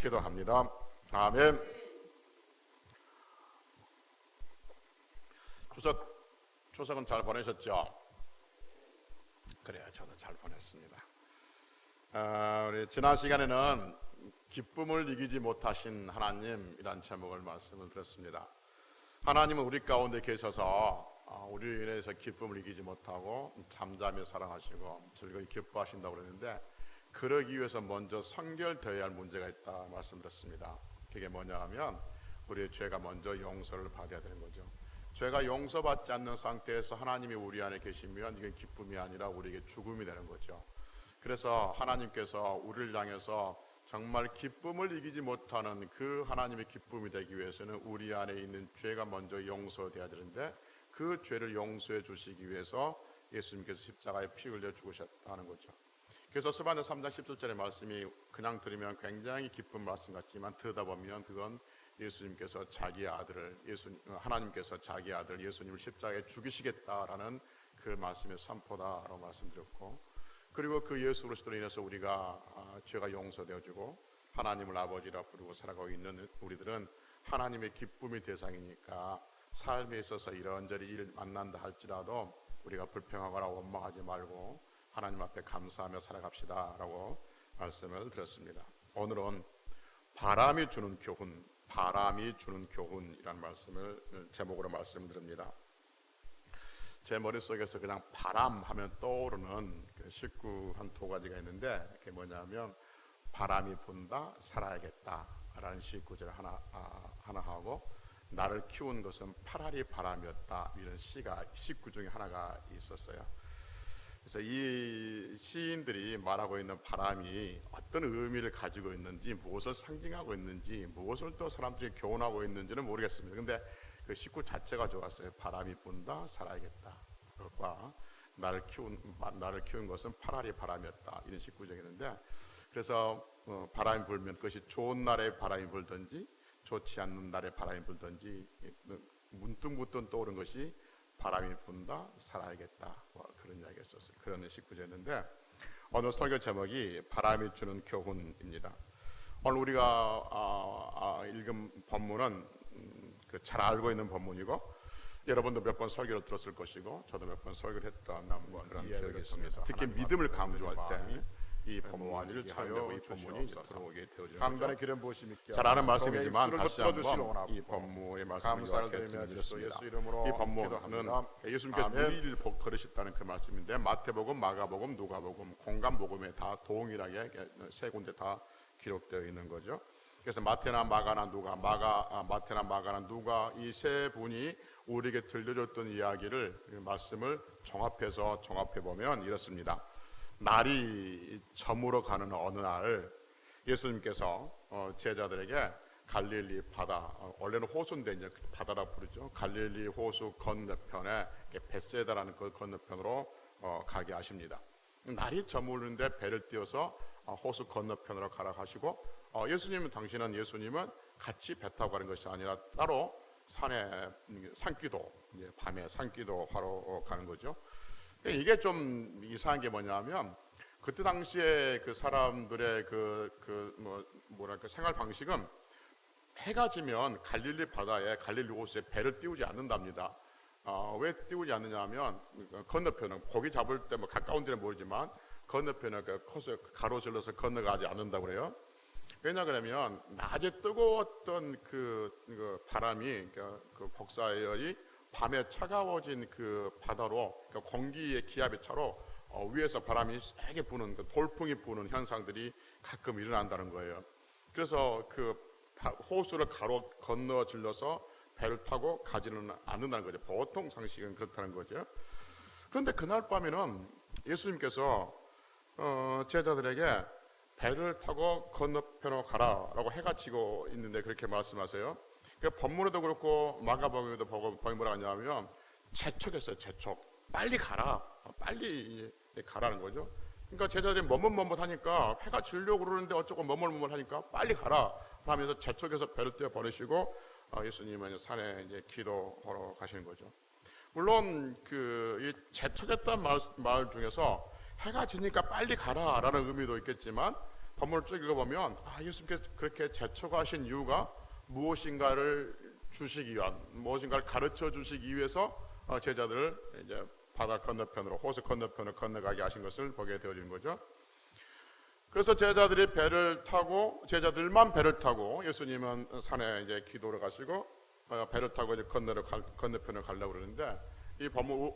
기도합니다. 아멘. 추석은 잘 보내셨죠? 그래요, 저도 잘 보냈습니다. 우리 지난 시간에는 기쁨을 이기지 못하신 하나님이란 제목을 말씀을 드렸습니다. 하나님은 우리 가운데 계셔서 우리로 인해서 기쁨을 이기지 못하고 잠잠히 사랑하시고 즐거이 기뻐하신다고 그랬는데, 그러기 위해서 먼저 선결되어야 할 문제가 있다 말씀드렸습니다. 그게 뭐냐 하면 우리의 죄가 먼저 용서를 받아야 되는 거죠. 죄가 용서받지 않는 상태에서 하나님이 우리 안에 계시면 이게 기쁨이 아니라 우리에게 죽음이 되는 거죠. 그래서 하나님께서 우리를 향해서 정말 기쁨을 이기지 못하는 그 하나님의 기쁨이 되기 위해서는 우리 안에 있는 죄가 먼저 용서되어야 되는데, 그 죄를 용서해 주시기 위해서 예수님께서 십자가에 피 흘려 죽으셨다는 거죠. 그래서 스바냐 3장 17절의 말씀이 그냥 들으면 굉장히 기쁜 말씀 같지만, 들다 보면 그건 예수님께서 자기 아들을 하나님께서 자기 아들 예수님을 십자가에 죽이시겠다라는 그 말씀의 선포다라고 말씀드렸고, 그리고 그 예수 그리스도로 인해서 우리가 죄가 용서되어지고 하나님을 아버지라 부르고 살아가고 있는 우리들은 하나님의 기쁨의 대상이니까 삶에 있어서 이런저런 일 만난다 할지라도 우리가 불평하거나 원망하지 말고 하나님 앞에 감사하며 살아갑시다 라고 말씀을 드렸습니다. 오늘은 바람이 주는 교훈이라는 말씀을 제목으로 말씀드립니다. 제 머릿속에서 그냥 바람 하면 떠오르는 그 식구 한 두 가지가 있는데, 그게 뭐냐면 바람이 분다 살아야겠다 라는 식구절 하나 하고, 나를 키운 것은 파라리 바람이었다, 이런 식구 중에 하나가 있었어요. 그래서 이 시인들이 말하고 있는 바람이 어떤 의미를 가지고 있는지, 무엇을 상징하고 있는지, 무엇을 또 사람들이 교훈하고 있는지는 모르겠습니다. 근데 그 식구 자체가 좋았어요. 바람이 분다 살아야겠다. 그것과 나를 키운 것은 파라리 바람이었다, 이런 식구적이는데, 그래서 바람이 불면 그것이 좋은 날에 바람이 불든지 좋지 않는 날에 바람이 불든지 문득 떠오른 것이 바람이 분다 살아야겠다, 그런 이야기가 있었어요. 그런 식구제였는데, 오늘 설교 제목이 바람이 주는 교훈입니다. 오늘 우리가 읽은 본문은 잘 알고 있는 본문이고, 여러분도 몇 번 설교를 들었을 것이고 저도 몇 번 설교를 했던 그런 기억이 있습니다. 특히 믿음을 강조할 때 이 본문을 차용되고 이 본문이 들어오게 되어지는 거죠. 잘 아는 말씀이지만 다시 한번 이 본문의 말씀을 요약해드리겠습니다. 이 본문은 예수님께서 무리를 걸으셨다는 그 말씀인데, 마태복음, 마가복음, 누가복음, 공간복음에 다 동일하게 세 군데 다 기록되어 있는 거죠. 그래서 마태나 마가나 누가 이 세 분이 우리에게 들려줬던 이야기를, 말씀을 종합해 보면 이렇습니다. 날이 저물어 가는 어느 날 예수님께서 제자들에게 갈릴리 바다, 원래는 호수인데 이제 바다라 부르죠. 갈릴리 호수 건너편에 벳세다라는 그 건너편으로 가게 하십니다. 날이 저무르는데 배를 띄워서 호수 건너편으로 가라 하시고, 예수님은 같이 배 타고 가는 것이 아니라 따로 산에 산기도, 밤에 산기도 하러 가는 거죠. 이게 좀 이상한 게 뭐냐면, 그때 당시에 그 사람들의 생활 방식은 해가 지면 갈릴리 바다에, 갈릴리 호수에 배를 띄우지 않는답니다. 왜 띄우지 않느냐면, 건너편은 고기 잡을 때 가까운 데는 모르지만 건너편에 코스 가로질러서 건너가지 않는다고 그래요. 왜냐 그러면 낮에 뜨거웠던 그 바람이, 그 복사열이 밤에 차가워진 그 바다로, 공기의 기압의 차로 위에서 바람이 세게 부는, 돌풍이 부는 현상들이 가끔 일어난다는 거예요. 그래서 그 호수를 건너 질러서 배를 타고 가지는 않는다는 거죠. 보통 상식은 그렇다는 거죠. 그런데 그날 밤에는 예수님께서 제자들에게 배를 타고 건너편으로 가라라고 해가 지고 있는데 그렇게 말씀하세요. 본문에도 그렇고 마가복음에도 보면 뭐라 하냐면 재촉했어요. 재촉. 빨리 가라는 거죠. 그러니까 제자들이 머뭇머뭇하니까, 해가 지려고 그러는데 어쩌고 머뭇머뭇하니까 빨리 가라 하면서 재촉해서 배를 띄워 보내시고, 예수님은 산에 이제 기도하러 가시는 거죠. 물론 이 재촉했던 말 중에서 해가 지니까 빨리 가라라는 의미도 있겠지만, 본문을 쭉 읽어보면 예수님께서 그렇게 재촉하신 이유가 무엇인가를 주시기 위한, 무엇인가를 가르쳐 주시기 위해서 제자들을 이제 바다 건너편으로, 호수 건너편을 건너가게 하신 것을 보게 되어지는 거죠. 그래서 제자들만 배를 타고 예수님은 산에 이제 기도를 가시고 배를 타고 이제 건너편을 가려고 그러는데,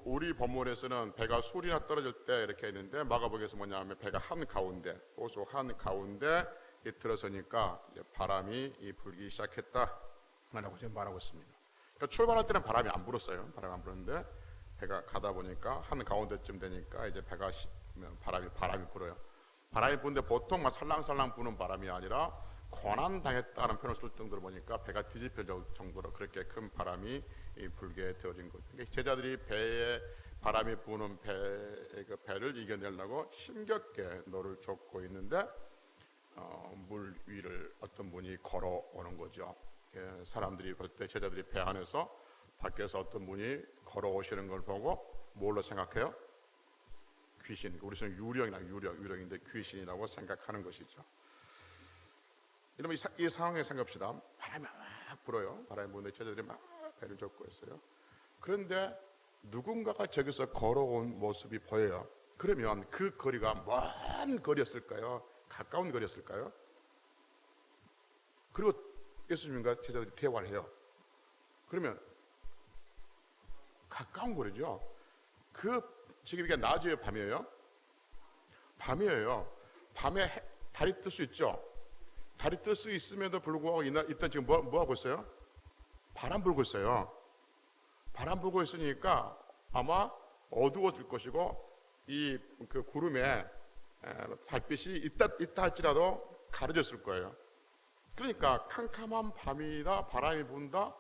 우리 본문에서는 배가 술이나 떨어질 때 이렇게 있는데, 마가복음에서 뭐냐면 배가 한가운데, 호수 한가운데 들어서니까 이제 바람이 불기 시작했다라고 지금 말하고 있습니다. 그러니까 출발할 때는 바람이 안 불었어요. 바람이 안 불었는데 배가 가다 보니까 한가운데쯤 되니까 이제 바람이 불어요. 바람이 부는데 보통 막 살랑살랑 부는 바람이 아니라 고난당했다는 표현을 쓸 정도로 보니까 배가 뒤집힐 정도로 그렇게 큰 바람이 불게 되어진 거죠. 그러니까 제자들이 배에 바람이 부는 배를 이겨내려고 힘겹게 노를 젓고 있는데 물 위를 어떤 분이 걸어오는 거죠. 사람들이 볼 때 제자들이 배 안에서 밖에서 어떤 분이 걸어오시는 걸 보고 뭘로 생각해요? 귀신. 우리는 유령인데 귀신이라고 생각하는 것이죠. 이러면 이 상황에 생각합시다. 바람이 막 불어요. 바람이 부는데 제자들이 막 배를 젓고 있어요. 그런데 누군가가 저기서 걸어온 모습이 보여요. 그러면 그 거리가 먼 거리였을까요? 가까운 거리였을까요? 그리고 예수님과 제자들이 대화를 해요. 그러면 가까운 거리죠. 지금 이게 낮이에요, 밤이에요? 밤이에요. 밤에 달이 뜰 수 있죠. 달이 뜰 수 있음에도 불구하고 일단 지금 뭐 하고 있어요? 바람 불고 있어요. 바람 불고 있으니까 아마 어두워질 것이고 그 구름에 달빛이 있다 할지라도 가려졌을 거예요. 그러니까 캄캄한 밤이다, 바람이 분다,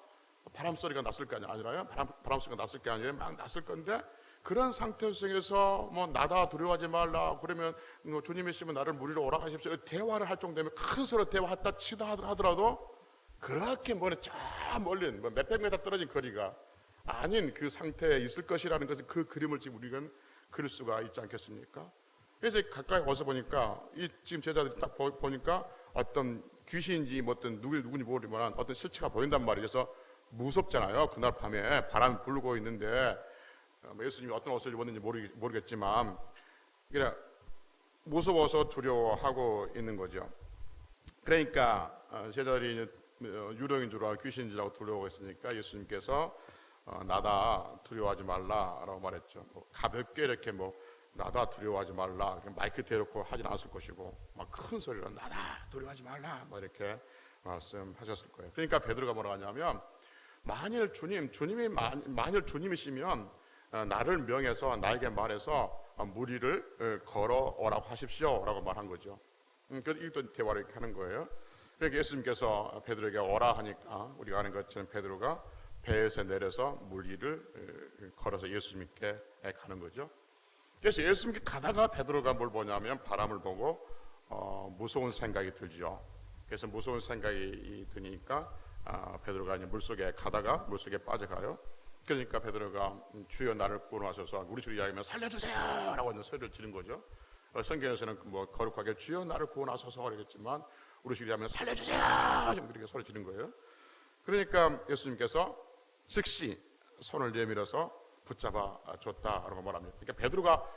바람 소리가 났을 게 아니라요. 바람 소리가 났을 게 아니라 막 났을 건데, 그런 상태 속에서 나다 두려워하지 말라, 그러면 주님이시면 나를 무리로 오라 하십시오, 대화를 할 정도면 큰 소리로 대화했다 치다 하더라도 그렇게 멀리 몇백 미터 떨어진 거리가 아닌 그 상태에 있을 것이라는 것을, 그 그림을 지금 우리는 그릴 수가 있지 않겠습니까? 그래서 가까이 와서 보니까 지금 제자들이 딱 보니까 어떤 귀신인지 어떤 누군지 모르지만 어떤 실체가 보인단 말이에요. 그래서 무섭잖아요. 그날 밤에 바람이 불고 있는데 예수님이 어떤 옷을 입었는지 모르겠지만 그냥 무서워서 두려워하고 있는 거죠. 그러니까 제자들이 유령인 줄 알고 귀신인 줄 알고 두려워하고 있으니까 예수님께서 나다 두려워하지 말라라고 말했죠. 가볍게 이렇게 나다 두려워하지 말라, 마이크 대놓고 하진 않았을 것이고 막 큰 소리로 나다 두려워하지 말라 이렇게 말씀하셨을 거예요. 그러니까 베드로가 뭐라고 하냐면, 만일 주님이시면 나를 명해서 나에게 말해서 무리를 걸어오라고 하십시오라고 말한 거죠. 그래서 이것도 대화를 이렇게 하는 거예요. 그러니까 예수님께서 베드로에게 오라 하니까 우리가 아는 것처럼 베드로가 배에서 내려서 무리를 걸어서 예수님께 가는 거죠. 그래서 예수님께 가다가 베드로가 뭘 보냐면 바람을 보고 무서운 생각이 들죠. 그래서 무서운 생각이 드니까 베드로가 이제 물속에 가다가 물속에 빠져가요. 그러니까 베드로가 주여 나를 구원하셔서, 우리 주로 이야기하면 살려주세요 라고 소리를 지른 거죠. 성경에서는 거룩하게 주여 나를 구원하소서 그러겠지만 우리 주로 이야기하면 살려주세요 좀 그렇게 소리 지른 거예요. 그러니까 예수님께서 즉시 손을 내밀어서 붙잡아 줬다라고 말합니다. 그러니까 베드로가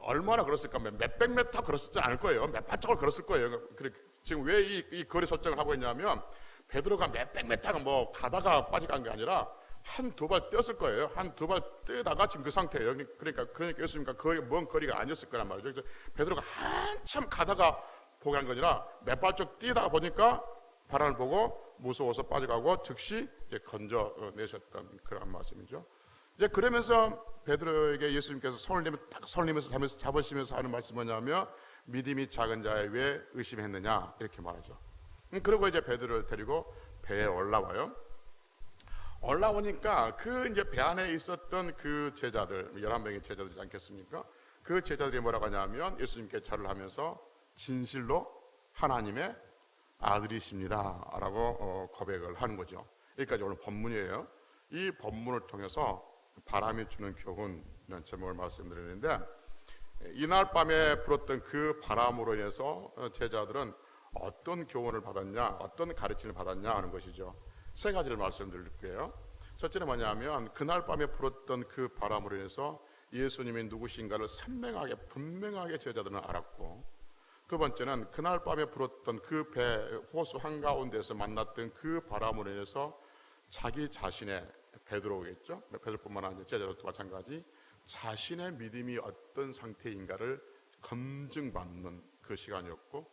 얼마나 걸었을까? 몇백 미터 걸었지 않을 거예요. 몇 발짝을 걸었을 거예요. 지금 왜 이 거리 설정을 하고 있냐면, 베드로가 몇백 미터가 가다가 빠져간 게 아니라 한두 발 뛰었을 거예요. 한두 발 뛰다가 지금 그 상태예요. 그러니까 예수님과 먼 거리가 아니었을 거란 말이죠. 그래서 베드로가 한참 가다가 포기한 거 아니라 몇 발짝 뛰다가 보니까 바람을 보고 무서워서 빠져가고 즉시 이제 건져내셨던 그런 말씀이죠. 이제 그러면서 베드로에게 예수님께서 손을 내면서 잡으시면서 하는 말씀이 뭐냐면, 믿음이 작은 자에 왜 의심했느냐 이렇게 말하죠. 그리고 이제 베드로를 데리고 배에 올라와요. 올라오니까 이제 배 안에 있었던 그 제자들, 11명의 제자들이지 않겠습니까? 그 제자들이 뭐라고 하냐면, 예수님께 절을 하면서 진실로 하나님의 아들이십니다 라고 고백을 하는 거죠. 여기까지 오늘 본문이에요. 이 본문을 통해서 바람이 주는 교훈, 이런 제목을 말씀드리는데, 이날 밤에 불었던 그 바람으로 인해서 제자들은 어떤 교훈을 받았냐, 어떤 가르침을 받았냐 하는 것이죠. 세 가지를 말씀드릴게요. 첫째는 뭐냐면 그날 밤에 불었던 그 바람으로 인해서 예수님이 누구신가를 선명하게 분명하게 제자들은 알았고, 두 번째는 그날 밤에 불었던 그 배 호수 한가운데서 만났던 그 바람으로 인해서 자기 자신의 베드로겠죠. 베드로뿐만 아니라 제자들도 마찬가지 자신의 믿음이 어떤 상태인가를 검증받는 그 시간이었고,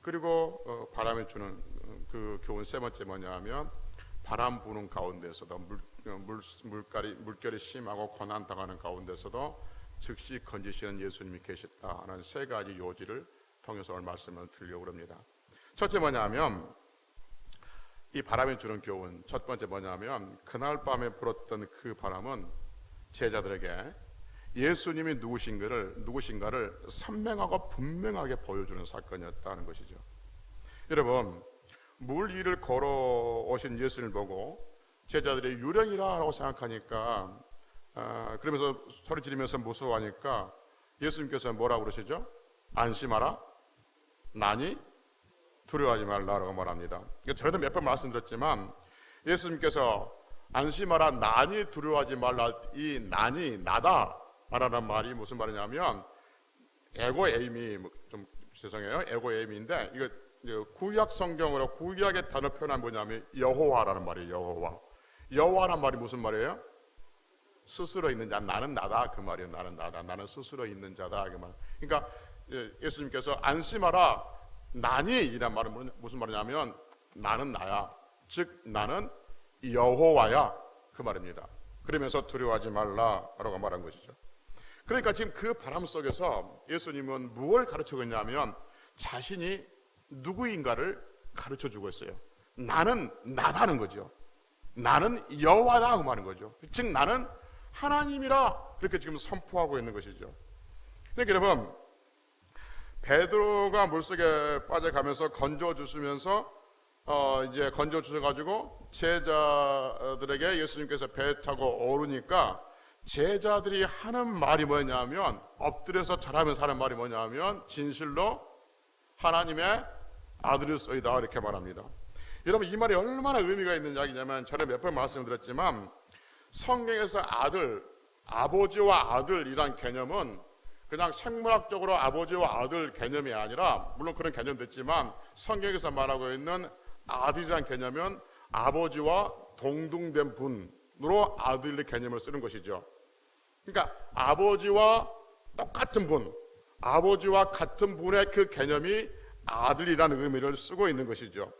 그리고 바람이 주는 그 교훈 세 번째 뭐냐면 바람 부는 가운데서도 물결이 심하고 고난 당하는 가운데서도 즉시 건지시는 예수님이 계셨다는 세 가지 요지를 통해서 오늘 말씀을 드리려고 합니다. 첫째 뭐냐면 이 바람이 주는 교훈, 첫 번째 뭐냐면 그날 밤에 불었던 그 바람은 제자들에게 예수님이 누구신가를 선명하고 분명하게 보여주는 사건이었다는 것이죠. 여러분, 물 위를 걸어오신 예수님을 보고 제자들이 유령이라고 생각하니까 그러면서 소리 지르면서 무서워하니까 예수님께서 뭐라고 그러시죠? 안심하라, 나니 두려워하지 말라라고 말합니다. 저희도 몇 번 말씀드렸지만 예수님께서 안심하라, 나니 두려워하지 말라, 이 나니 나다 말하는 말이 무슨 말이냐면 에고에임이 좀 죄송해요, 에고에임인데 이거 구약 성경으로 구약의 단어 표현한 뭐냐면 여호와라는 말이에요. 여호와란 말이 무슨 말이에요? 스스로 있는 자, 나는 나다 그 말이에요. 나는 나다, 나는 스스로 있는 자다 그 말. 그러니까 예수님께서 안심하라, 나니 이란 말은 무슨 말이냐면 나는 나야, 즉 나는 여호와야 그 말입니다. 그러면서 두려워하지 말라라고 말한 것이죠. 그러니까 지금 그 바람 속에서 예수님은 무엇을 가르치고 있냐면 자신이 누구인가를 가르쳐주고 있어요. 나는 나다는 거죠. 나는 여호와다 그 말인 거죠. 즉 나는 하나님이라 그렇게 지금 선포하고 있는 것이죠. 그러니까 여러분, 베드로가 물속에 빠져가면서 건져주시면서 이제 건져주셔가지고 제자들에게 예수님께서 배 타고 오르니까 제자들이 하는 말이 뭐냐면 엎드려서 절하면서 하는 말이 뭐냐면 진실로 하나님의 아들이소이다 이렇게 말합니다. 여러분, 이 말이 얼마나 의미가 있는 이야기냐면 전에 몇 번 말씀드렸지만 성경에서 아들, 아버지와 아들이란 개념은 그냥 생물학적으로 아버지와 아들 개념이 아니라, 물론 그런 개념도 있지만 성경에서 말하고 있는 아들이란 개념은 아버지와 동등된 분으로 아들의 개념을 쓰는 것이죠. 그러니까 아버지와 똑같은 분, 아버지와 같은 분의 그 개념이 아들이라는 의미를 쓰고 있는 것이죠.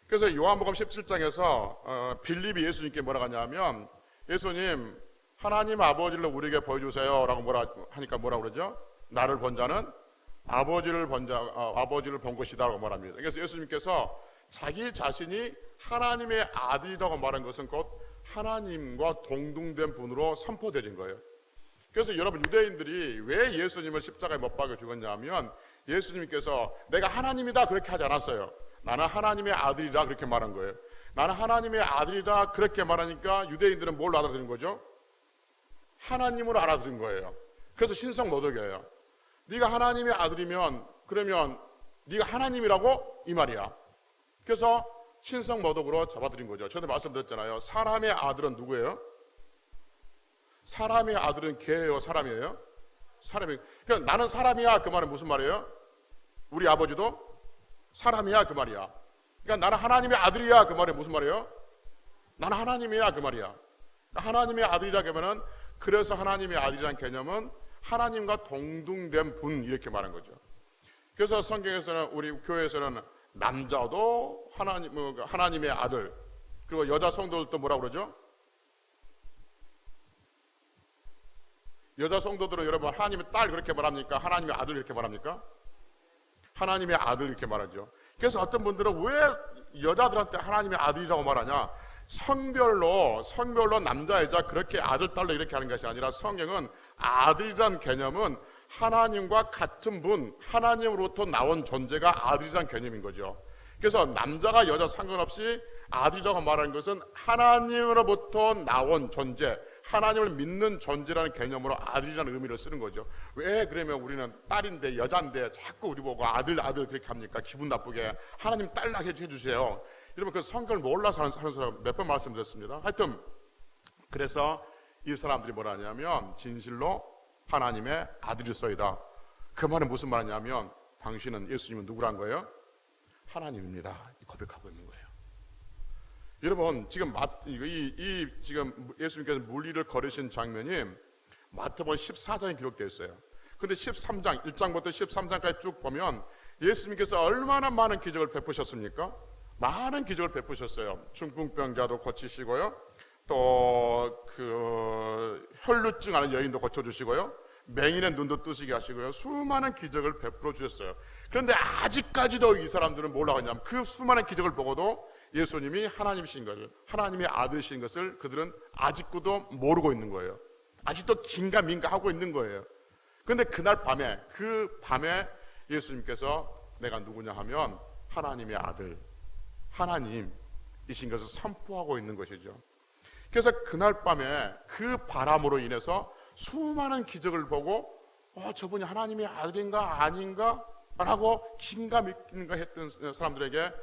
그래서 요한복음 17장에서 빌립이 예수님께 뭐라고 하냐면 예수님, 하나님 아버지를 우리에게 보여주세요 라고 하니까 뭐라고 그러죠? 나를 본 자는 아버지를 본 것이다 라고 말합니다. 그래서 예수님께서 자기 자신이 하나님의 아들이라고 말한 것은 곧 하나님과 동등된 분으로 선포되진 거예요. 그래서 여러분, 유대인들이 왜 예수님을 십자가에 못 박아 죽었냐면 예수님께서 내가 하나님이다 그렇게 하지 않았어요. 나는 하나님의 아들이다 그렇게 말한 거예요. 나는 하나님의 아들이다 그렇게 말하니까 유대인들은 뭘 알아들은 거죠? 하나님으로 알아들은 거예요. 그래서 신성 모독이에요. 네가 하나님의 아들이면 그러면 네가 하나님이라고 이 말이야. 그래서 신성 모독으로 잡아들인 거죠. 저도 말씀드렸잖아요. 사람의 아들은 누구예요? 사람의 아들은 개예요, 사람이에요? 사람이. 그러니까 나는 사람이야 그 말은 무슨 말이에요? 우리 아버지도 사람이야 그 말이야. 그러니까 나는 하나님의 아들이야 그 말이 무슨 말이에요? 나는 하나님이야 그 말이야. 하나님의 아들이라 그러면은, 그래서 하나님의 아들이라는 개념은 하나님과 동등된 분 이렇게 말한 거죠. 그래서 성경에서는, 우리 교회에서는 남자도 하나님의 아들, 그리고 여자 성도들도 뭐라고 그러죠? 여자 성도들은 여러분 하나님의 딸 그렇게 말합니까? 하나님의 아들 이렇게 말합니까? 하나님의 아들 이렇게 말하죠. 그래서 어떤 분들은 왜 여자들한테 하나님의 아들이라고 말하냐? 성별로 남자 여자 그렇게 아들 딸로 이렇게 하는 것이 아니라 성경은 아들이란 개념은 하나님과 같은 분, 하나님으로부터 나온 존재가 아들이란 개념인 거죠. 그래서 남자가 여자 상관없이 아들이라고 말하는 것은 하나님으로부터 나온 존재, 하나님을 믿는 존재라는 개념으로 아들이라는 의미를 쓰는 거죠. 왜 그러면 우리는 딸인데 여자인데 자꾸 우리 보고 아들 그렇게 합니까? 기분 나쁘게 하나님 딸 낳게 해주세요. 여러분 그 성경을 몰라서 하는 사람 몇 번 말씀드렸습니다. 하여튼 그래서 이 사람들이 뭐라 하냐면 진실로 하나님의 아들이소이다. 그 말은 무슨 말이냐면 당신은 예수님은 누구란 거예요? 하나님입니다. 고백하고 있는 거예요. 여러분 지금 지금 예수님께서 물리를 걸으신 장면이 마태복음 14장에 기록되어 있어요. 근데 13장 1장부터 13장까지 쭉 보면 예수님께서 얼마나 많은 기적을 베푸셨습니까? 많은 기적을 베푸셨어요. 중풍병자도 고치시고요. 또 그 혈루증 하는 여인도 고쳐주시고요. 맹인의 눈도 뜨시게 하시고요. 수많은 기적을 베풀어 주셨어요. 그런데 아직까지도 이 사람들은 뭐라고 하냐면 그 수많은 기적을 보고도 예수님이 하나님이신 것을, 하나님의 아들이신 것을 그들은 아직도 모르고 있는 거예요. 아직도 긴가민가 하고 있는 거예요. 그런데 그날 밤에, 그 밤에 예수님께서 내가 누구냐 하면 하나님의 아들, 하나님이신 것을 선포하고 있는 것이죠. 그래서 그날 밤에 그 바람으로 인해서 수많은 기적을 보고 저분이 하나님의 아들인가 아닌가 라고 긴가민가 했던 사람들에게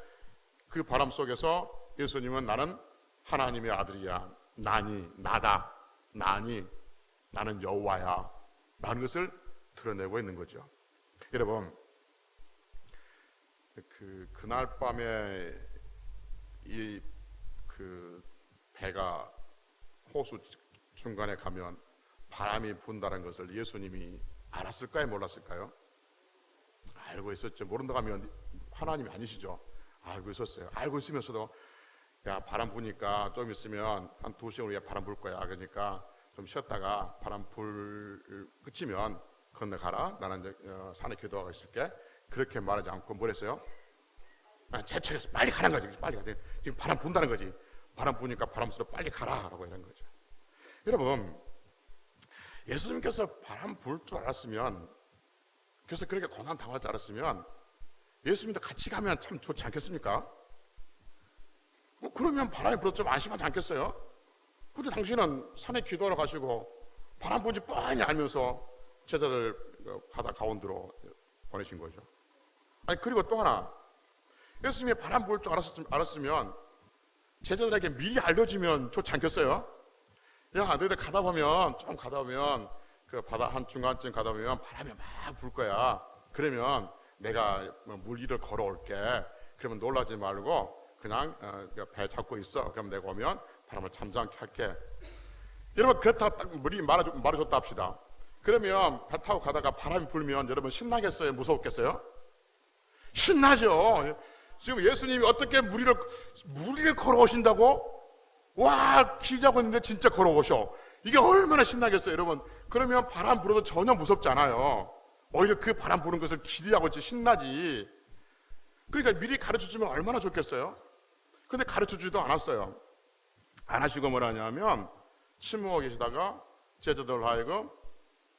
그 바람 속에서 예수님은 나는 하나님의 아들이야, 나는 여호와야 라는 것을 드러내고 있는 거죠. 여러분 그날 밤에 그 배가 호수 중간에 가면 바람이 분다는 것을 예수님이 알았을까요? 몰랐을까요? 알고 있었죠. 모른다고 하면 하나님이 아니시죠. 알고 있었어요. 알고 있으면서도 야 바람 부니까 좀 있으면 한 2시간 후에 바람 불 거야. 그러니까 좀 쉬었다가 바람 그치면 건너가라. 나는 이제 산에 기도하고 있을게. 그렇게 말하지 않고 뭘 했어요? 재촉해서 빨리 가는 거지. 빨리 가. 지금 바람 분다는 거지. 바람 부니까 바람스러 빨리 가라라고 이런 거죠. 여러분 예수님께서 바람 불 줄 알았으면, 그래서 그렇게 고난 당할 줄 알았으면 예수님도 같이 가면 참 좋지 않겠습니까? 그러면 바람이 불어도 좀 안심하지 않겠어요? 근데 당신은 산에 기도하러 가시고 바람 분지 뻔히 알면서 제자들 바다 가운데로 보내신 거죠. 아니 그리고 또 하나, 예수님이 바람 불 줄 알았으면 제자들에게 미리 알려주면 좋지 않겠어요? 야 너희들 가다 보면 그 바다 한 중간쯤 가다 보면 바람이 막 불 거야. 그러면 내가 물 위를 걸어올게. 그러면 놀라지 말고 그냥 배 잡고 있어. 그럼 내가 오면 바람을 잠잠케 할게. 여러분 그렇다고 딱 미리 말해줬다 합시다. 그러면 배 타고 가다가 바람이 불면 여러분 신나겠어요? 무서웠겠어요? 신나죠. 지금 예수님이 어떻게 물 위를 걸어오신다고? 와 기대하고 있는데 진짜 걸어오셔. 이게 얼마나 신나겠어요 여러분. 그러면 바람 불어도 전혀 무섭지 않아요. 오히려 그 바람 부는 것을 기대하고 있지 신나지. 그러니까 미리 가르쳐주면 얼마나 좋겠어요. 근데 가르쳐주지도 않았어요. 안 하시고 뭐라 하냐면 침묵하고 계시다가 제자들 하여금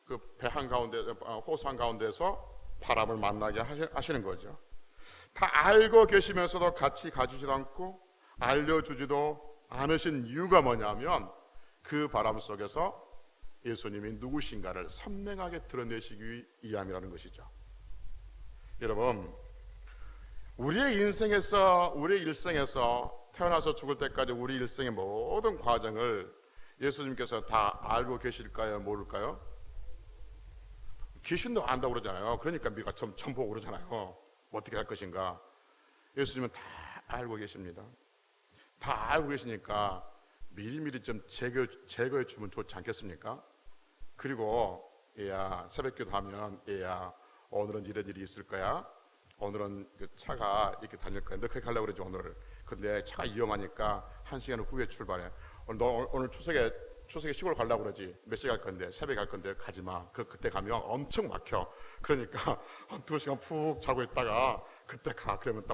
그 배 한가운데 호수 한가운데에서 바람을 만나게 하시는 거죠. 다 알고 계시면서도 같이 가주지도 않고 알려주지도 않으신 이유가 뭐냐면 그 바람 속에서 예수님이 누구신가를 선명하게 드러내시기 위함이라는 것이죠. 여러분 우리의 일생에서 태어나서 죽을 때까지 우리 일생의 모든 과정을 예수님께서 다 알고 계실까요? 모를까요? 귀신도 안다고 그러잖아요. 그러니까 우리가 좀 보고 그러잖아요. 어떻게 할 것인가. 예수님은 다 알고 계십니다. 다 알고 계시니까 미리미리 좀 제거해 주면 좋지 않겠습니까? 그리고 얘야 새벽기도 하면 얘야 오늘은 이런 일이 있을 거야. 오늘은 그 차가 이렇게 다닐 거야. 너 그렇게 가려고 그러지 오늘. 근데 차가 위험하니까 1시간 후에 출발해. 너 오늘 추석에 시골 가려고 그러지. 몇 시에 갈 건데 새벽에 갈 건데 가지 마. 그때 가면 엄청 막혀. 그러니까 한 2시간 푹 자고 있다가 그때 가. 그러면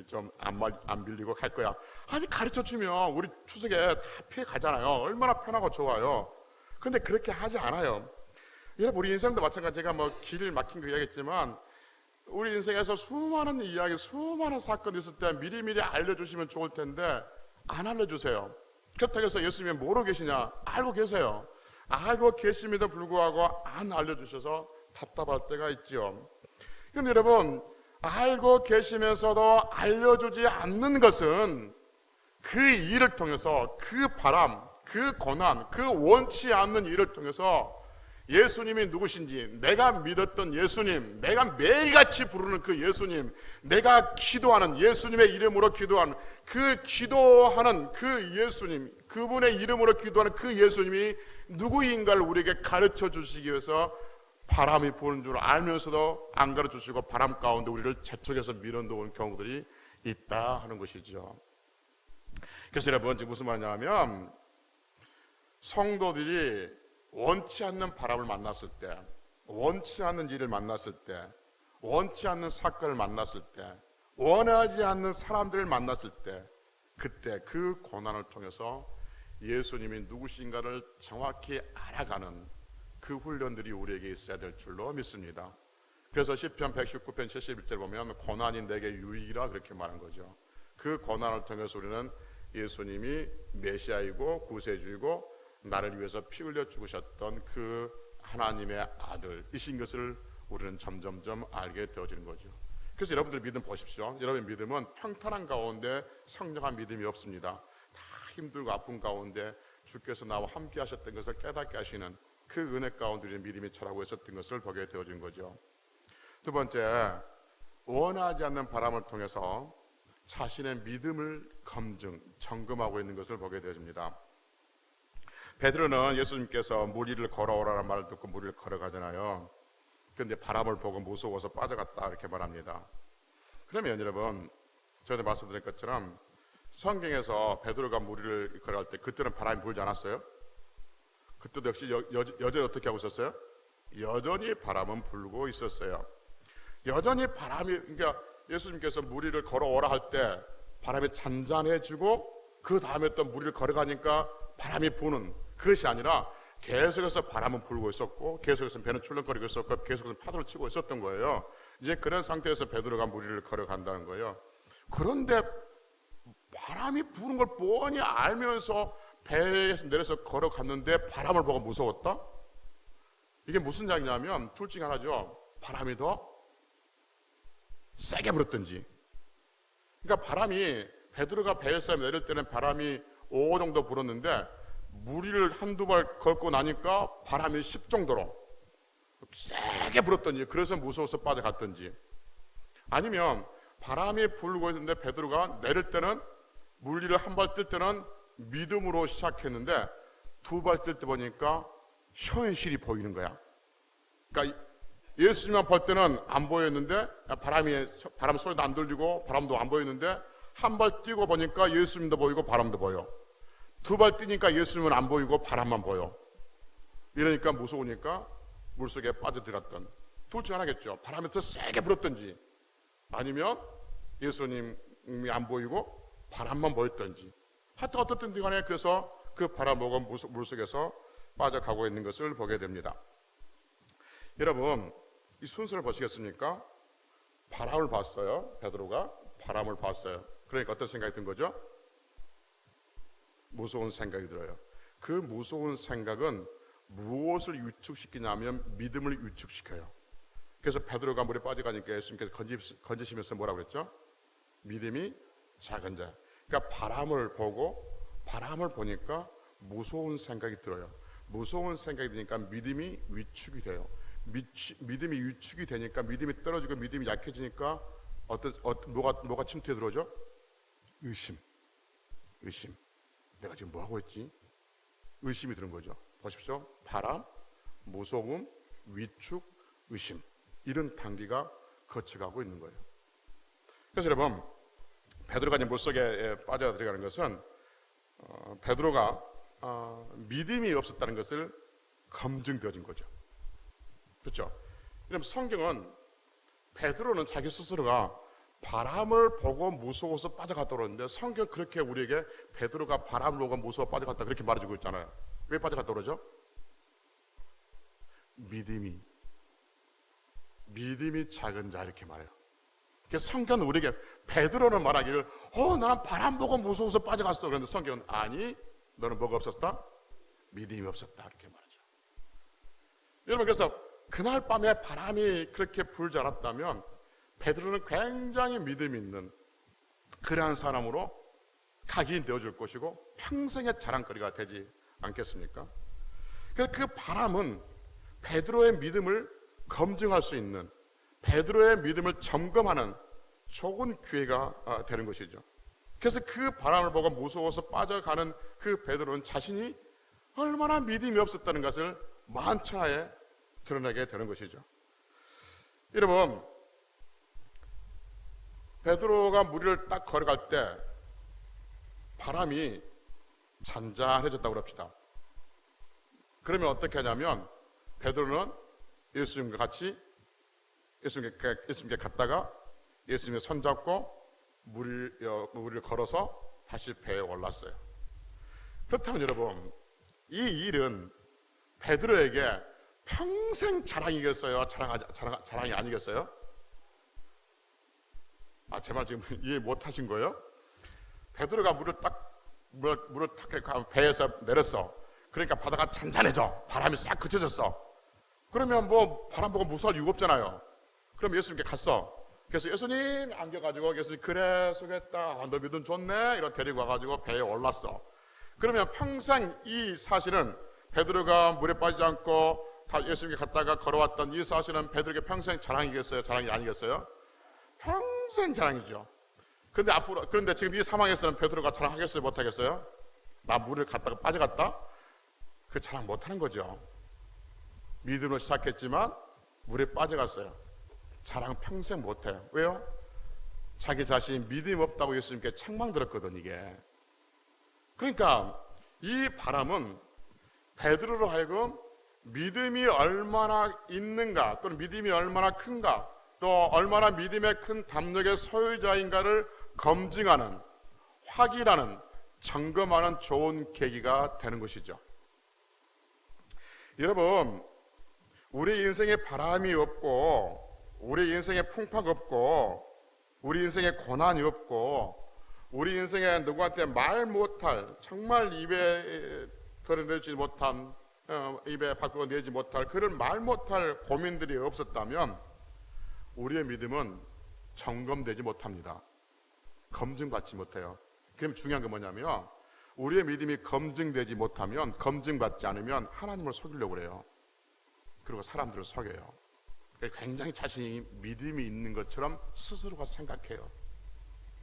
좀 안 밀리고 갈 거야. 아니 가르쳐 주면 우리 추석에 다 피해 가잖아요. 얼마나 편하고 좋아요. 근데 그렇게 하지 않아요. 여러분 우리 인생도 마찬가지. 제가 길 막힌 거 이야기했지만 우리 인생에서 수많은 이야기, 수많은 사건이 있을 때 미리미리 알려주시면 좋을 텐데 안 알려주세요. 그렇다고 해서 예수님이 모르고 계시냐? 알고 계세요. 알고 계심에도 불구하고 안 알려주셔서 답답할 때가 있죠. 그런데 여러분, 알고 계시면서도 알려주지 않는 것은 그 일을 통해서 그 바람, 그 고난, 그 원치 않는 일을 통해서 예수님이 누구신지, 내가 믿었던 예수님, 내가 매일같이 부르는 그 예수님, 내가 기도하는 예수님의 이름으로 기도하는 그 예수님, 그분의 이름으로 기도하는 그 예수님이 누구인가를 우리에게 가르쳐 주시기 위해서 바람이 부는 줄 알면서도 안 가르쳐 주시고 바람 가운데 우리를 재촉해서 밀어놓은 경우들이 있다 하는 것이죠. 그래서 여러분, 지금 무슨 말이냐면 성도들이 원치 않는 바람을 만났을 때, 원치 않는 일을 만났을 때, 원치 않는 사건을 만났을 때, 원하지 않는 사람들을 만났을 때, 그때 그 고난을 통해서 예수님이 누구신가를 정확히 알아가는 그 훈련들이 우리에게 있어야 될 줄로 믿습니다. 그래서 시편 119편 71절 보면 고난이 내게 유익이라 그렇게 말한 거죠. 그 고난을 통해서 우리는 예수님이 메시아이고 구세주이고 나를 위해서 피 흘려 죽으셨던 그 하나님의 아들이신 것을 우리는 점점점 알게 되어지는 거죠. 그래서 여러분들 믿음 보십시오. 여러분의 믿음은 평탄한 가운데 성령한 믿음이 없습니다. 다 힘들고 아픈 가운데 주께서 나와 함께 하셨던 것을 깨닫게 하시는 그 은혜 가운데 우리의 믿음이 자라고 있었던 것을 보게 되어진 거죠. 두 번째, 원하지 않는 바람을 통해서 자신의 믿음을 점검하고 있는 것을 보게 되어집니다. 베드로는 예수님께서 물 위를 걸어오라는 말을 듣고 물 위를 걸어가잖아요. 그런데 바람을 보고 무서워서 빠져갔다 이렇게 말합니다. 그러면 여러분, 전에 말씀드린 것처럼 성경에서 베드로가 물 위를 걸어갈 때 그때는 바람이 불지 않았어요? 그때도 역시 여전히 어떻게 하고 있었어요? 여전히 바람은 불고 있었어요. 여전히 그러니까 예수님께서 물 위를 걸어오라 할 때 바람이 잔잔해지고 그 다음에 또 물 위를 걸어가니까 바람이 부는 그것이 아니라 계속해서 바람은 불고 있었고 계속해서 배는 출렁거리고 있었고 계속해서 파도를 치고 있었던 거예요. 이제 그런 상태에서 베드로가 물 위를 걸어간다는 거예요. 그런데 바람이 부는 걸 뻔히 알면서 배에서 내려서 걸어갔는데 바람을 보고 무서웠다? 이게 무슨 이야기냐면 둘 중에 하나죠. 바람이 더 세게 불었든지. 그러니까 바람이 베드로가 배에서 내릴 때는 바람이 5 정도 불었는데 물 위를 한두 발 걷고 나니까 바람이 10 정도로 세게 불었든지 그래서 무서워서 빠져갔든지, 아니면 바람이 불고 있는데 베드로가 내릴 때는 물 위를 한 발 뛸 때는 믿음으로 시작했는데 두 발 뛸 때 보니까 현실이 보이는 거야. 그러니까 예수님만 볼 때는 안 보였는데 바람 소리도 안 들리고 바람도 안 보이는데 한 발 뛰고 보니까 예수님도 보이고 바람도 보여. 두 발 뛰니까 예수님은 안 보이고 바람만 보여. 이러니까 무서우니까 물속에 빠져들었던, 둘 중 하나겠죠. 바람이 더 세게 불었든지 아니면 예수님이 안 보이고 바람만 보였든지, 하여튼 어떻든 간에 그래서 그 바람 보고 물속에서 빠져가고 있는 것을 보게 됩니다. 여러분, 이 순서를 보시겠습니까? 바람을 봤어요. 베드로가 바람을 봤어요. 그러니까 어떤 생각이 든 거죠? 무서운 생각이 들어요. 그 무서운 생각은 무엇을 위축시키냐면 믿음을 위축시켜요. 그래서 베드로가 물에 빠져가니까 예수님께서 건지시면서 뭐라고 그랬죠? 믿음이 작은 자. 그러니까 바람을 보니까 무서운 생각이 들어요. 무서운 생각이 드니까 믿음이 위축이 돼요. 믿음이 위축이 되니까 믿음이 떨어지고 믿음이 약해지니까 뭐가 침투해 들어오죠? 의심. 내가 지금 뭐 하고 있지? 의심이 드는 거죠. 보십시오. 바람, 무서움, 위축, 의심, 이런 단계가 거쳐가고 있는 거예요. 그래서 여러분, 베드로가 이제 물속에 빠져 들어가는 것은 베드로가 믿음이 없었다는 것을 검증되어진 거죠. 그렇죠? 왜냐하면 성경은 베드로는 자기 스스로가 바람을 보고 무서워서 빠져갔다고 그러는데 성경은 그렇게 우리에게 베드로가 바람을 보고 무서워 빠져갔다 그렇게 말해주고 있잖아요. 왜 빠져갔다고 그러죠? 믿음이 작은 자 이렇게 말해요. 그래서 성경은 우리에게 베드로는 말하기를 나는 바람 보고 무서워서 빠져갔어. 그런데 성경은 아니, 너는 뭐가 없었다? 믿음이 없었다. 이렇게 말하죠. 여러분, 그래서 그날 밤에 바람이 그렇게 불지 않았다면 베드로는 굉장히 믿음이 있는 그러한 사람으로 각인되어줄 것이고 평생의 자랑거리가 되지 않겠습니까? 그래서 그 바람은 베드로의 믿음을 검증할 수 있는, 베드로의 믿음을 점검하는 좋은 기회가 되는 것이죠. 그래서 그 바람을 보고 무서워서 빠져가는 그 베드로는 자신이 얼마나 믿음이 없었다는 것을 만차에 드러내게 되는 것이죠. 여러분, 베드로가 무리를 딱 걸어갈 때 바람이 잔잔해졌다고 합시다. 그러면 어떻게 하냐면 베드로는 예수님과 같이 예수님께 갔다가 예수님의 손잡고 무리를 걸어서 다시 배에 올랐어요. 그렇다면 여러분, 이 일은 베드로에게 평생 자랑이겠어요? 자랑이 아니겠어요? 제 말 지금 이해 못 하신 거예요? 베드로가 물을 딱 배에서 내렸어. 그러니까 바다가 잔잔해져. 바람이 싹 그쳐졌어. 그러면 뭐 바람 보고 무서울 이유가 없잖아요. 그럼 예수님께 갔어. 그래서 예수님 안겨가지고 예수님 그래 수고했다. 너 믿음 좋네. 이렇게 데리고 와가지고 배에 올랐어. 그러면 평생 이 사실은 베드로가 물에 빠지지 않고 다 예수님께 갔다가 걸어왔던 이 사실은 베드로에게 평생 자랑이겠어요? 자랑이 아니겠어요? 평생 자랑이죠. 그런데 지금 이 상황에서는 베드로가 자랑하겠어요? 못하겠어요? 나 물을 갔다가 빠져갔다? 그 자랑 못하는 거죠. 믿음으로 시작했지만 물에 빠져갔어요. 자랑 평생 못해요. 왜요? 자기 자신 믿음이 없다고 예수님께 책망 들었거든 이게. 그러니까 이 바람은 베드로로 하여금 믿음이 얼마나 있는가, 또는 믿음이 얼마나 큰가, 또 얼마나 믿음의 큰 담력의 소유자인가를 검증하는, 확인하는, 점검하는 좋은 계기가 되는 것이죠. 여러분, 우리 인생에 바람이 없고, 우리 인생에 풍파가 없고, 우리 인생에 고난이 없고, 우리 인생에 누구한테 말 못할, 정말 입에 드러내지 못한, 입에 밖으로 내지 못할, 그런 말 못할 고민들이 없었다면 우리의 믿음은 점검되지 못합니다. 검증받지 못해요. 그럼 중요한 건 뭐냐면 우리의 믿음이 검증되지 못하면, 검증받지 않으면 하나님을 속이려고 그래요. 그리고 사람들을 속여요. 굉장히 자신이 믿음이 있는 것처럼 스스로가 생각해요.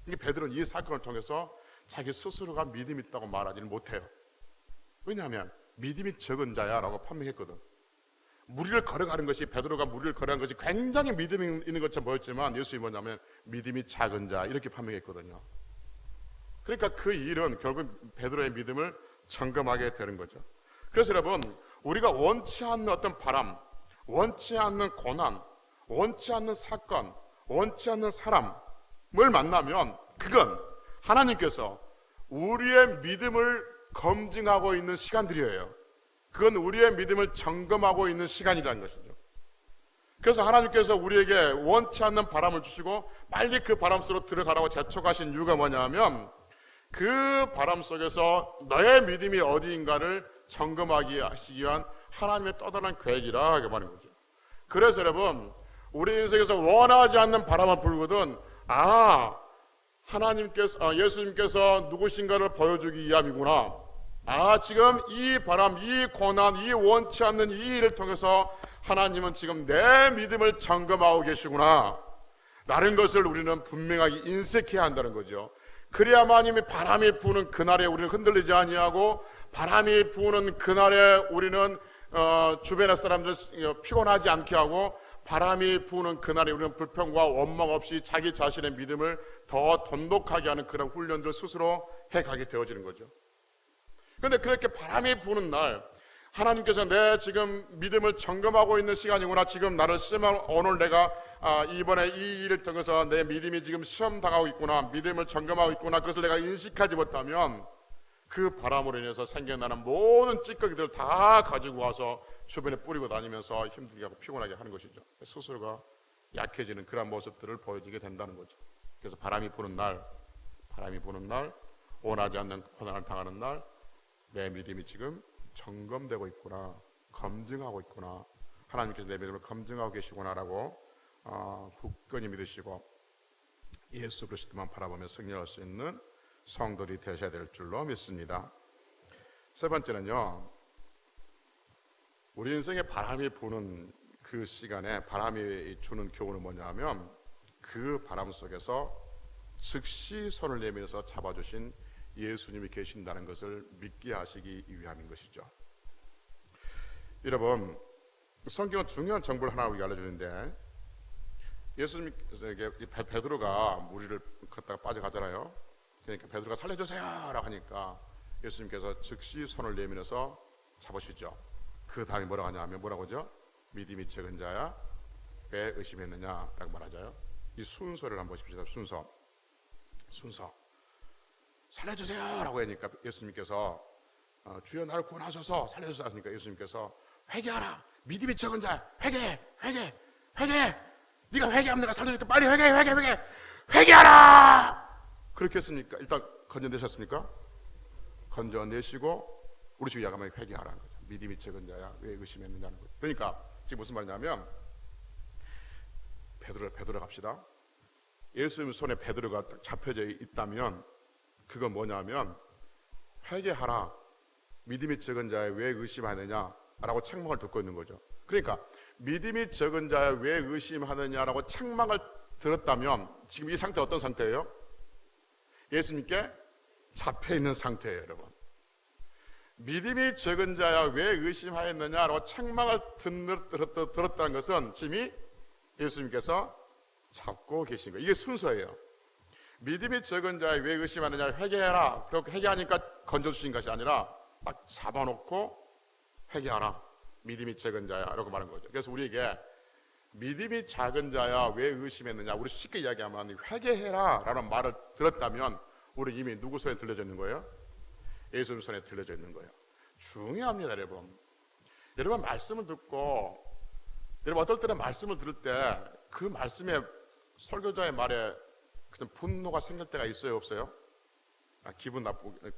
이게 베드로는 이 사건을 통해서 자기 스스로가 믿음이 있다고 말하지는 못해요. 왜냐하면 믿음이 적은 자야 라고 판명했거든. 무리를 걸어가는 것이, 베드로가 무리를 걸어가는 것이 굉장히 믿음이 있는 것처럼 보였지만 예수님이 뭐냐면 믿음이 작은 자 이렇게 판명했거든요. 그러니까 그 일은 결국 베드로의 믿음을 점검하게 되는 거죠. 그래서 여러분, 우리가 원치 않는 어떤 바람, 원치 않는 고난, 원치 않는 사건, 원치 않는 사람을 만나면 그건 하나님께서 우리의 믿음을 검증하고 있는 시간들이에요. 그건 우리의 믿음을 점검하고 있는 시간이라는 것이죠. 그래서 하나님께서 우리에게 원치 않는 바람을 주시고 빨리 그 바람 속으로 들어가라고 재촉하신 이유가 뭐냐면 그 바람 속에서 너의 믿음이 어디인가를 점검하기 하시기 위한 하나님의 또 다른 계획이라 하게 말하는 거죠. 그래서 여러분, 우리 인생에서 원하지 않는 바람을 불거든 하나님께서, 예수님께서 누구신가를 보여주기 위함이구나. 지금 이 바람, 이 고난, 이 원치 않는 이 일을 통해서 하나님은 지금 내 믿음을 점검하고 계시구나 라는 것을 우리는 분명하게 인식해야 한다는 거죠. 그래야만이 바람이 부는 그날에 우리는 흔들리지 아니하고, 바람이 부는 그날에 우리는 주변의 사람들 피곤하지 않게 하고, 바람이 부는 그날에 우리는 불평과 원망 없이 자기 자신의 믿음을 더 돈독하게 하는 그런 훈련들을 스스로 해가게 되어지는 거죠. 그런데 그렇게 바람이 부는 날 하나님께서 내 지금 믿음을 점검하고 있는 시간이구나, 지금 나를 시험할, 오늘 내가 이번에 이 일을 통해서 내 믿음이 지금 시험 당하고 있구나, 믿음을 점검하고 있구나, 그것을 내가 인식하지 못하면 그 바람으로 인해서 생겨나는 모든 찌꺼기들을 다 가지고 와서 주변에 뿌리고 다니면서 힘들게 하고 피곤하게 하는 것이죠. 스스로가 약해지는 그런 모습들을 보여주게 된다는 거죠. 그래서 바람이 부는 날, 원하지 않는 고난을 당하는 날, 내 믿음이 지금 점검되고 있구나, 검증하고 있구나, 하나님께서 내 믿음을 검증하고 계시구나라고 굳건히 믿으시고 예수 그리스도만 바라보며 승리할 수 있는 성도들이 되셔야 될 줄로 믿습니다. 세 번째는요, 우리 인생에 바람이 부는 그 시간에 바람이 주는 교훈은 뭐냐면, 그 바람 속에서 즉시 손을 내밀어서 잡아주신 예수님이 계신다는 것을 믿게 하시기 위함인 것이죠. 여러분, 성경은 중요한 정보를 하나 우리가 알려주는데, 예수님에게 베드로가 무리를 걷다가 빠져가잖아요. 그러니까 베드로가 살려주세요 라고 하니까 예수님께서 즉시 손을 내밀어서 잡으시죠. 그 다음에 뭐라고 하냐면, 뭐라고 하죠? 믿음이 적은 자야 왜 의심했느냐 라고 말하죠. 이 순서를 한번 보십시오. 순서 살려주세요 라고 하니까 예수님께서 주여 나를 구원하소서 살려주소서 하시니까 예수님께서 회개하라, 믿음이 적은 자, 회개. 네가 회개하면 내가 살려줄게, 빨리 회개하라. 그렇게 했습니까? 일단 건져내셨습니까? 건져내시고 우리 주 야가만 회개하라는 거죠. 믿음이 적은 자야 왜 의심했느냐는 거죠. 그러니까 지금 무슨 말이냐면, 베드로 갑시다. 예수님 손에 베드로가 잡혀져 있다면 그건 뭐냐면, 회개하라, 믿음이 적은 자야 왜 의심하느냐라고 책망을 듣고 있는 거죠. 그러니까 믿음이 적은 자야 왜 의심하느냐라고 책망을 들었다면 지금 이 상태 어떤 상태예요? 예수님께 잡혀 있는 상태예요, 여러분. 믿음이 적은 자야 왜 의심하였느냐라고 책망을 들었다는 것은 지금 예수님께서 잡고 계신 거예요. 이게 순서예요. 믿음이 적은 자야 왜 의심하느냐, 회개해라. 그렇게 회개하니까 건져주신 것이 아니라 딱 잡아놓고 회개하라, 믿음이 적은 자야 라고 말한 거죠. 그래서 우리에게 믿음이 작은 자야 왜 의심했느냐, 우리 쉽게 이야기하면 회개해라 라는 말을 들었다면 우리 이미 누구 손에 들려져 있는 거예요? 예수님 손에 들려져 있는 거예요. 중요합니다, 여러분. 여러분 말씀을 듣고, 여러분 어떨 때는 말씀을 들을 때 그 말씀에, 설교자의 말에 그냥 분노가 생길 때가 있어요, 없어요? 기분 나쁘게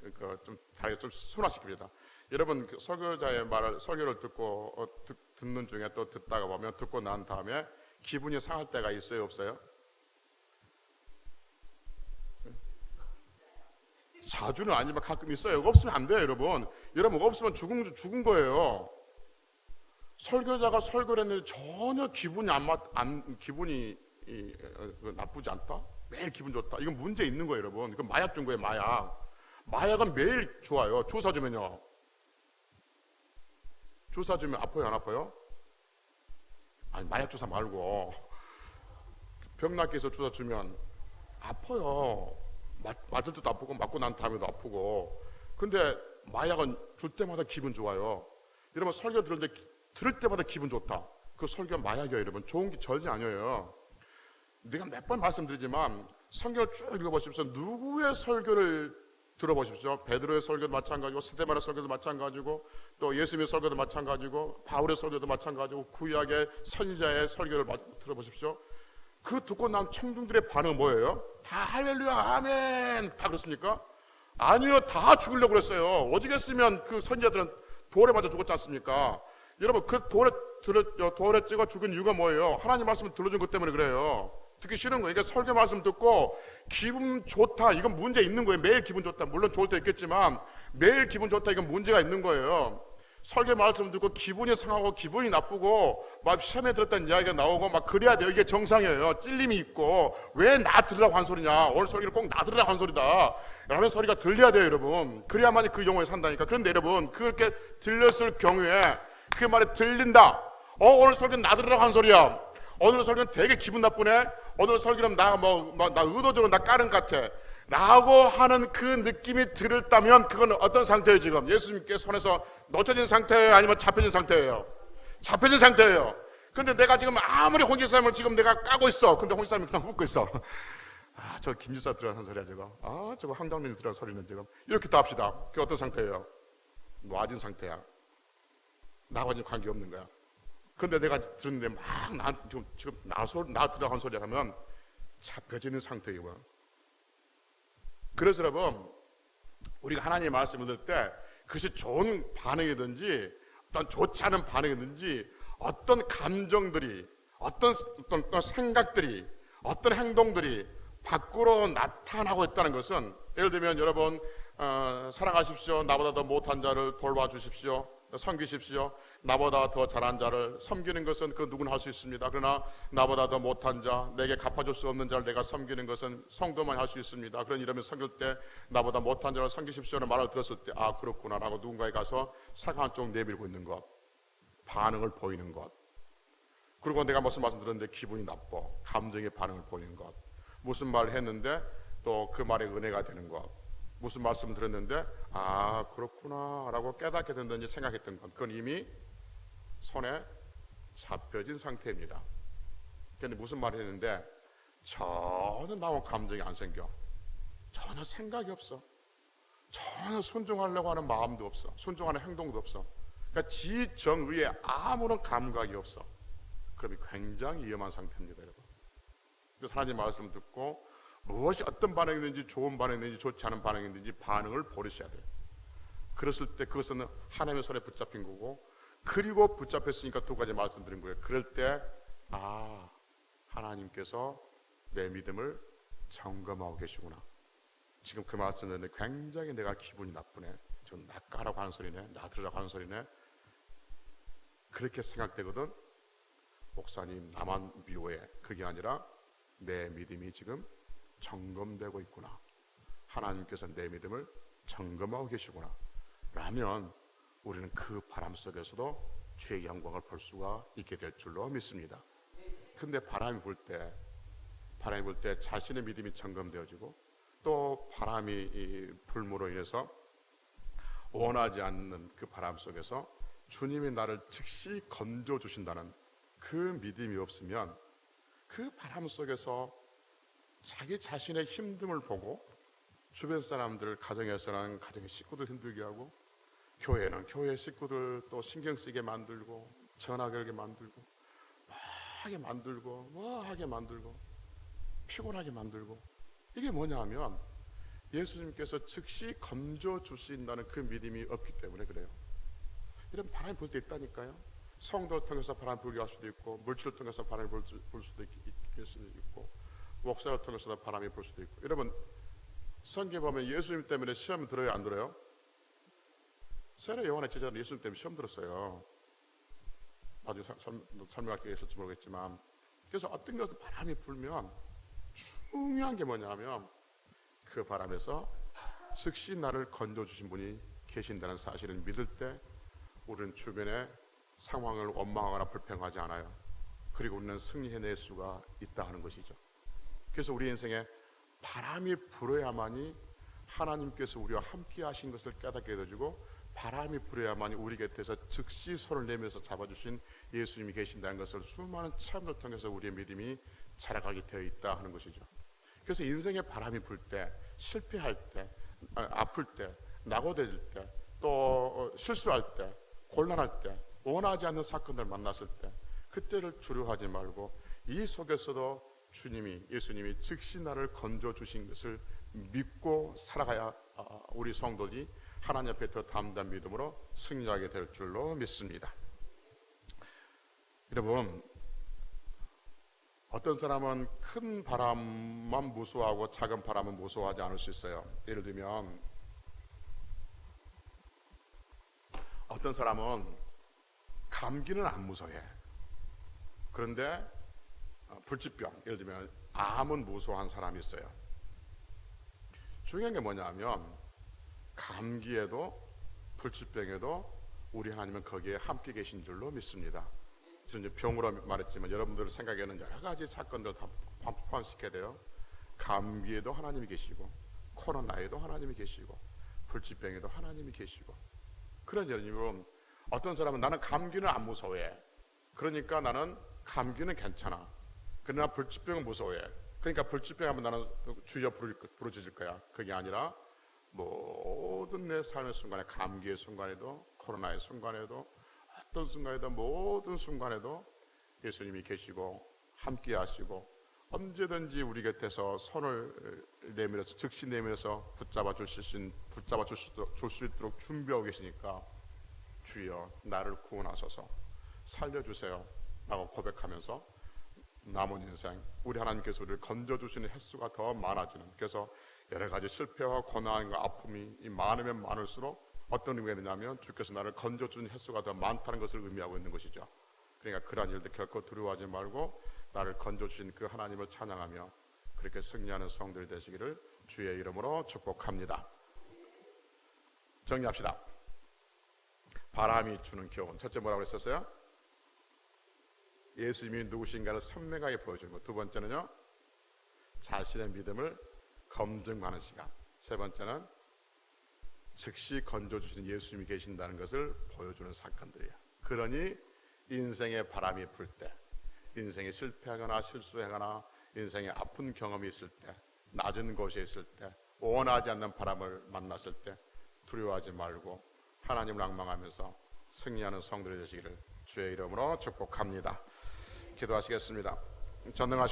좀 순화시킵니다. 여러분 설교자의 말을, 설교를 듣고 듣는 중에 또 듣다가 보면 듣고 난 다음에 기분이 상할 때가 있어요, 없어요? 자주는 아니지만 가끔 있어요. 없으면 안 돼요, 여러분. 여러분 없으면 죽은 거예요. 설교자가 설교를 했는데 전혀 기분이 기분이 나쁘지 않다? 매일 기분 좋다? 이건 문제 있는 거예요, 여러분. 이건 마약 준 거예요, 마약. 마약은 매일 좋아요. 주사 주면요. 주사 주면 아파요, 안 아파요? 아니, 마약 주사 말고 병 낫기 위해서 주사 주면 아파요. 맞을 때도 아프고 맞고 난 다음에도 아프고. 근데 마약은 줄 때마다 기분 좋아요. 여러분 설교 들을 때마다 기분 좋다. 그 설교가 마약이에요, 여러분. 좋은 게 절대 아니에요. 내가 몇 번 말씀드리지만 성경을 쭉 읽어보십시오. 누구의 설교를 들어보십시오. 베드로의 설교도 마찬가지고, 스데반의 설교도 마찬가지고, 또 예수님의 설교도 마찬가지고, 바울의 설교도 마찬가지고, 구약의 선지자의 설교를 들어보십시오. 그 듣고 난 청중들의 반응은 뭐예요? 다 할렐루야, 아멘, 다 그렇습니까? 아니요, 다 죽으려고 그랬어요. 오직했으면 그 선지자들은 돌에 맞아 죽었지 않습니까? 여러분 그 돌에 찍어 죽은 이유가 뭐예요? 하나님 말씀을 들려준 것 때문에 그래요. 듣기 싫은 거예요. 그러니까 설교 말씀 듣고 기분 좋다, 이건 문제 있는 거예요. 매일 기분 좋다, 물론 좋을 때 있겠지만 매일 기분 좋다, 이건 문제가 있는 거예요. 설교 말씀 듣고 기분이 상하고 기분이 나쁘고 막 시험에 들었다는 이야기가 나오고 막 그래야 돼요. 이게 정상이에요. 찔림이 있고, 왜 나 들으라고 한 소리냐, 오늘 설교는 꼭 나 들으라고 한 소리다 라는 소리가 들려야 돼요, 여러분. 그래야만이 그 영혼에 산다니까. 그런데 여러분 그렇게 들렸을 경우에 그 말이 들린다. 오늘 설교는 나 들으라고 한 소리야. 오늘 설교는 되게 기분 나쁘네. 오늘 설교는 나 의도적으로 나 까는 것 같아 라고 하는 그 느낌이 들었다면 그건 어떤 상태예요? 지금 예수님께 손에서 놓쳐진 상태예요? 아니면 잡혀진 상태예요? 잡혀진 상태예요. 근데 내가 지금 아무리 홍지사님을 지금 내가 까고 있어. 근데 홍지사님이 그냥 웃고 있어. 저 김지사 들어가는 소리야 지금. 저거 황당민이 들어가는 소리는 지금. 이렇게 또 합시다. 그게 어떤 상태예요? 놔진 상태야. 나하고 지금 관계없는 거야. 근데 내가 들었는데 막 지금 나 들어간 소리 하면 잡혀지는 상태이고. 그래서 여러분 우리가 하나님의 말씀을 들을 때 그것이 좋은 반응이든지 어떤 좋지 않은 반응이든지 어떤 감정들이 어떤 생각들이 어떤 행동들이 밖으로 나타나고 있다는 것은, 예를 들면 여러분 사랑하십시오, 나보다 더 못한 자를 돌봐주십시오, 섬기십시오, 나보다 더 잘한 자를 섬기는 것은 그 누구나 할 수 있습니다. 그러나 나보다 더 못한 자, 내게 갚아줄 수 없는 자를 내가 섬기는 것은 성도만 할 수 있습니다. 그런 이러면 섬길 때 나보다 못한 자를 섬기십시오라는 말을 들었을 때 아 그렇구나 라고 누군가에 가서 사과 한쪽 내밀고 있는 것, 반응을 보이는 것, 그리고 내가 무슨 말씀 들었는데 기분이 나빠, 감정의 반응을 보이는 것, 무슨 말을 했는데 또 그 말에 은혜가 되는 것, 무슨 말씀 들었는데 아 그렇구나 라고 깨닫게 된다든지 생각했던 것, 그건 이미 손에 잡혀진 상태입니다. 그런데 무슨 말을 했는데 전혀 나온 감정이 안 생겨, 전혀 생각이 없어, 전혀 순종하려고 하는 마음도 없어, 순종하는 행동도 없어, 그러니까 지정의에 아무런 감각이 없어. 그러면 굉장히 위험한 상태입니다, 여러분. 그래서 하나님 말씀 듣고 무엇이 어떤 반응이든지 좋은 반응이든지 좋지 않은 반응이든지 반응을 버리셔야 돼요. 그랬을 때 그것은 하나님의 손에 붙잡힌 거고, 그리고 붙잡혔으니까 두 가지 말씀드린 거예요. 그럴 때 아 하나님께서 내 믿음을 점검하고 계시구나. 지금 그 말씀 듣는데 굉장히 내가 기분이 나쁘네, 좀 낚아라고 하는 소리네, 놔두라고 하는 소리네, 그렇게 생각되거든. 목사님 나만 미워해. 그게 아니라 내 믿음이 지금 점검되고 있구나, 하나님께서 내 믿음을 점검하고 계시구나 라면 우리는 그 바람 속에서도 주의 영광을 볼 수가 있게 될 줄로 믿습니다. 근데 바람이 불 때 자신의 믿음이 점검되어지고 또 바람이 불므로 인해서 원하지 않는 그 바람 속에서 주님이 나를 즉시 건져 주신다는 그 믿음이 없으면 그 바람 속에서 자기 자신의 힘듦을 보고 주변 사람들, 가정에서는 가정의 식구들 힘들게 하고, 교회는 교회 식구들 또 신경 쓰게 만들고, 전화 걸게 만들고, 하게 만들고, 하게 만들고, 피곤하게 만들고. 이게 뭐냐 하면 예수님께서 즉시 건져 주신다는 그 믿음이 없기 때문에 그래요. 이런 바람이 불 때 있다니까요. 성도를 통해서 바람이 불게 할 수도 있고, 물질을 통해서 바람이 불 수도 있고, 목사를 통해서도 바람이 불 수도 있고. 여러분 성경에 보면 예수님 때문에 시험 들어요, 안 들어요? 세례 요한의 제자는 예수님 때문에 시험 들었어요. 나중에 설명할 게 있을지 모르겠지만, 그래서 어떤 것을 바람이 불면 중요한 게 뭐냐면 그 바람에서 즉시 나를 건져주신 분이 계신다는 사실을 믿을 때 우리는 주변의 상황을 원망하거나 불평하지 않아요. 그리고 우리는 승리해낼 수가 있다 하는 것이죠. 그래서 우리 인생에 바람이 불어야만이 하나님께서 우리와 함께 하신 것을 깨닫게 해주고, 바람이 불어야만이 우리 곁에서 즉시 손을 내밀어서 잡아주신 예수님이 계신다는 것을 수많은 체험을 통해서 우리의 믿음이 자라가게 되어 있다 하는 것이죠. 그래서 인생에 바람이 불 때, 실패할 때, 아플 때, 낙오될 때, 또 실수할 때, 곤란할 때, 원하지 않는 사건을 만났을 때, 그때를 두려워하지 말고 이 속에서도 예수님이 즉시 나를 건져 주신 것을 믿고 살아가야 우리 성도들이 하나님 앞에 더 담대한 믿음으로 승리하게 될 줄로 믿습니다. 여러분, 어떤 사람은 큰 바람만 무서워하고 작은 바람은 무서워하지 않을 수 있어요. 예를 들면 어떤 사람은 감기는 안 무서워해. 그런데 불치병, 예를 들면 암은 무서워하는 사람이 있어요. 중요한 게 뭐냐면 감기에도 불치병에도 우리 하나님은 거기에 함께 계신 줄로 믿습니다. 저는 이제 병으로 말했지만 여러분들 생각에는 여러 가지 사건들 다 포함시켜야 돼요. 감기에도 하나님이 계시고, 코로나에도 하나님이 계시고, 불치병에도 하나님이 계시고. 그런 예를 어떤 사람은 나는 감기는 안 무서워해. 그러니까 나는 감기는 괜찮아. 그러나 불치병은 무서워해. 그러니까 불치병 하면 나는 주여 부르짖을 거야. 그게 아니라 모든 내 삶의 순간에, 감기의 순간에도, 코로나의 순간에도, 어떤 순간에도, 모든 순간에도 예수님이 계시고 함께 하시고 언제든지 우리 곁에서 손을 내밀어서 즉시 내밀어서 붙잡아 줄 수 있도록 준비하고 계시니까 주여 나를 구원하소서 살려주세요 라고 고백하면서 남은 인생 우리 하나님께서 우리를 건져주시는 횟수가 더 많아지는, 그래서 여러 가지 실패와 고난과 아픔이 많으면 많을수록 어떤 의미가 되냐면 주께서 나를 건져주는 횟수가 더 많다는 것을 의미하고 있는 것이죠. 그러니까 그러한 일도 결코 두려워하지 말고 나를 건져주신 그 하나님을 찬양하며 그렇게 승리하는 성도들이 되시기를 주의 이름으로 축복합니다. 정리합시다. 바람이 주는 교훈. 첫째 뭐라고 했었어요? 예수님이 누구신가를 선명하게 보여주는 것. 두 번째는요, 자신의 믿음을 검증하는 시간. 세 번째는 즉시 건져주시는 예수님이 계신다는 것을 보여주는 사건들이에요. 그러니 인생의 바람이 불 때, 인생이 실패하거나 실수하거나 인생의 아픈 경험이 있을 때, 낮은 곳에 있을 때, 원하지 않는 바람을 만났을 때 두려워하지 말고 하나님을 앙망하면서 승리하는 성도들이 되시기를 주의 이름으로 축복합니다. 기도하시겠습니다. 전능하신